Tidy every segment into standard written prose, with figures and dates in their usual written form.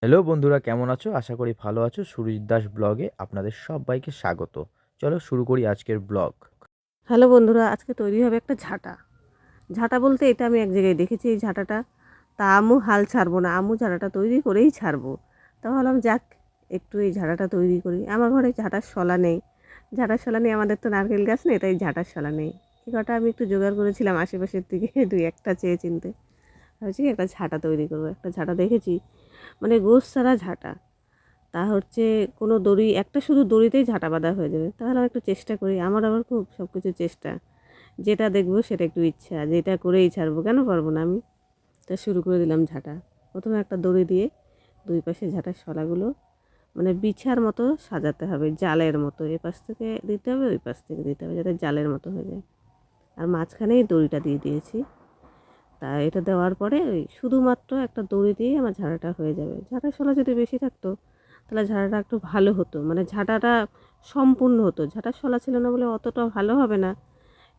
Hello বন্ধুরা, কেমন আছো? আশা করি ভালো আছো। সুরজিৎ দাস ব্লগে আপনাদের সবাইকে স্বাগত। চলো শুরু করি আজকের ব্লগ। হ্যালো বন্ধুরা, আজকে তৈরি হবে একটা ঝাঁটা। ঝাঁটা বলতে এটা আমি এক জায়গায় দেখেছি এই ঝাঁটাটা। তা আমু হাল ছাড়বো না, আমু ঝাঁটাটা তৈরি করেই ছাড়বো। তা ভাবলাম যাক, একটু এই ঝাঁটাটা তৈরি করি। আমার ঘরে ঝাঁটার শলা নেই। ঝাঁটার শলা নেই, আমাদের তো নারকেল গাছ নেই, তাই ঝাঁটার শলা নেই। এই কটা আমি একটু জোগাড় করেছিলাম আশেপাশের থেকে দুই একটা চেয়ে চিনতে। ভাবছি একটা ঝাঁটা তৈরি করবো। একটা ঝাঁটা দেখেছি, মানে গোছ ছাড়া ঝাঁটা। তা হচ্ছে কোনো দড়ি, একটা শুধু দড়িতেই ঝাঁটা বাঁধা হয়ে যাবে। তাহলে একটু চেষ্টা করি। আমার আবার খুব সব কিছু চেষ্টা, যেটা দেখবো সেটা একটু ইচ্ছা, যেটা করেই ছাড়বো, কেন পারবো না আমি। তা শুরু করে দিলাম ঝাঁটা। প্রথমে একটা দড়ি দিয়ে দুই পাশে ঝাঁটার শলাগুলো মানে বিছার মতো সাজাতে হবে, জালের মতো। এ পাশ থেকে দিতে হবে, ওই পাশ থেকে দিতে হবে, যাতে জালের মতো হয়ে যায়। আর মাঝখানেই দড়িটা দিয়ে দিয়েছি। তা এটা দেওয়ার পরে ওই শুধুমাত্র একটা দড়ি দিয়ে আমার ঝাঁটাটা হয়ে যাবে। ঝাঁটার শলা যদি বেশি থাকতো তাহলে ঝাঁটাটা একটু ভালো হতো, মানে ঝাঁটাটা সম্পূর্ণ হতো। ঝাঁটার শলা ছিল না বলে অতটা ভালো হবে না।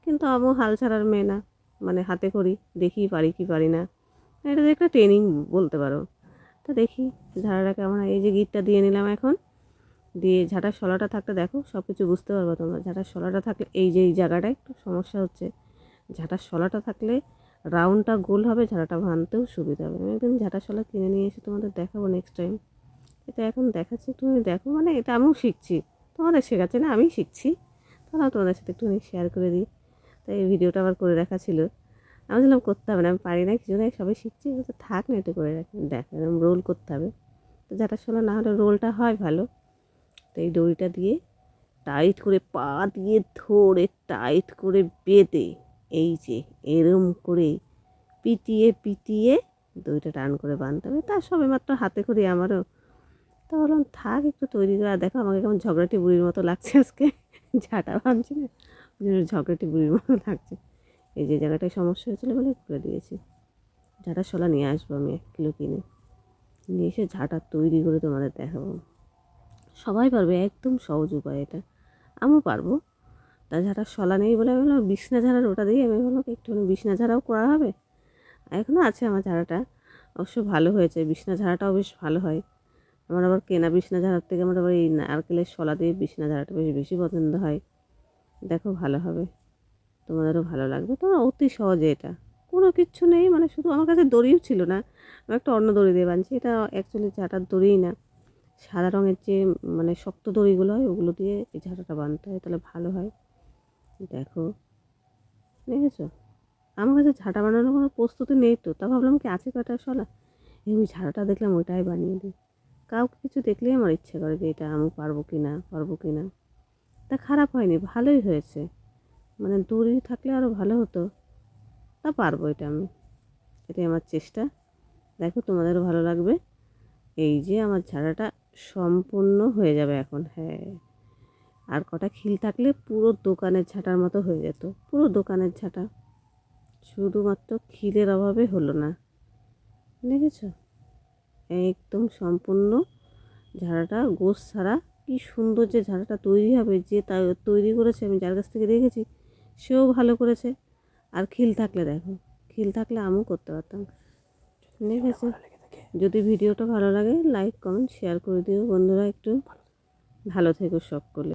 কিন্তু আমিও হাল ছাড়ার মেয়ে না, মানে হাতে করি, দেখি পারি কি পারি না। এটা যে একটা ট্রেনিং বলতে পারো। তা দেখি ঝাড়াটা কেমন হয়। এই যে গিটটা দিয়ে নিলাম এখন। দিয়ে ঝাঁটার শলাটা থাকতে দেখো সব কিছু বুঝতে পারবো তোমরা। ঝাঁটার শলাটা থাকলে এই যে এই জায়গাটায় একটু সমস্যা হচ্ছে। ঝাঁটার শলাটা থাকলে রাউন্ডটা গোল হবে, ঝাঁটাটা ভাঙতেও সুবিধা হবে। আমি একদিন ঝাঁটার শলা কিনে নিয়ে এসে তোমাদের দেখাবো নেক্সট টাইম। এটা এখন দেখাচ্ছি, তুমি দেখো। মানে এটা আমিও শিখছি, তোমাদের শেখাচ্ছে না, আমি শিখছি। তাহলে তোমাদের সাথে একটুখানি শেয়ার করে দিই। তাই এই ভিডিওটা আবার করে রাখা ছিল। আমি বললাম করতে হবে না, আমি পারি না, কিছু নাই, সবাই শিখছি, তো থাক না, একটু করে রাখি। দেখ এরকম রোল করতে হবে। তো যাটা শোনা না হলে রোলটা হয় ভালো। তো এই দড়িটা দিয়ে টাইট করে পা দিয়ে ধরে টাইট করে বেঁধে, এই যে এরম করে পিটিয়ে পিটিয়ে দড়িটা টান করে বাঁধতে হবে। তা সবে মাত্র হাতে করি আমারও। তা বললাম থাক, একটু তৈরি করে। আর দেখো আমাকে কেমন ঝগড়াটি বুড়ির মতো লাগছে আজকে। ঝাঁটা ভাঙছি না, ওই জন্য ঝগড়াটি বুড়ির মতো লাগছে। এই যে জায়গাটায় সমস্যা হয়েছিলো বলে করে দিয়েছি। ঝাঁটার শলা নিয়ে আসবো আমি 1 কিলো কিনে। নিয়ে এসে ঝাঁটা তৈরি করে তোমাদের দেখাবো। সবাই পারবে, একদম সহজ উপায় এটা। আমিও পারবো। তা ঝাঁটার শলা নেই বলে আমি বললাম বিছনা ঝাড়ার ওটা দিয়ে আমি বললাম একটুখানি বিছনা ঝাড়াও করা হবে। এখনও আছে আমার ঝাড়াটা, অবশ্য ভালো হয়েছে। বিছনা ঝাড়াটাও বেশ ভালো হয়। আমার আবার কেনা বিছনা ঝাড়ার থেকে আমার আবার এই নারকেলের শলা দিয়ে বিছনা ঝাড়াটা বেশ বেশি পছন্দ হয়। দেখো ভালো হবে, তোমাদেরও ভালো লাগবে। তোমার অতি সহজে এটা, কোনো কিচ্ছু নেই, মানে শুধু আমার কাছে দড়িও ছিল না, আমি একটা অন্য দড়ি দিয়ে বানছি। এটা অ্যাকচুয়ালি ঝাঁটার দড়িই না, সাদা রঙের যে মানে শক্ত দড়িগুলো হয় ওগুলো দিয়ে এই ঝাঁটাটা বানতে হয়, তাহলে ভালো হয়। দেখো, দেখেছো? আমার কাছে ঝাঁটা বানানোর কোনো প্রস্তুতি নেই, তো তা ভাবলাম কি আছে কয়টা শলা, এই ওই ঝাঁটাটা দেখলাম ওইটাই বানিয়ে দিই। কাউকে কিছু দেখলেই আমার ইচ্ছে করে যে এটা আমি পারবো কি না, পারবো কি না। তা খারাপ হয়নি, ভালোই হয়েছে। মানে দড়ি থাকলে আরও ভালো হতো। তা পারবো এটা আমি, এটাই আমার চেষ্টা। দেখো তোমাদেরও ভালো লাগবে। এই যে আমার ঝাড়াটা সম্পূর্ণ হয়ে যাবে এখন। হ্যাঁ, আর কটা খিল থাকলে পুরো দোকানের ঝাঁটার মতো হয়ে যেত, পুরো দোকানের ঝাঁটা। শুধুমাত্র খিলের অভাবে হলো না, দেখেছ? একদম সম্পূর্ণ ঝাড়াটা গোছ ছাড়া। কি সুন্দর যে ঝাড়াটা তৈরি হবে, যে তা তৈরি করেছে আমি যার কাছ থেকে দেখেছি সেও ভালো করেছে। আর খিল থাকলে দেখো, খিল থাকলে আমিও করতে পারতাম। ঠিক আছে, যদি ভিডিওটা ভালো লাগে লাইক কমেন্ট শেয়ার করে দিও বন্ধুরা। একটু ভালো থেকো সকলে।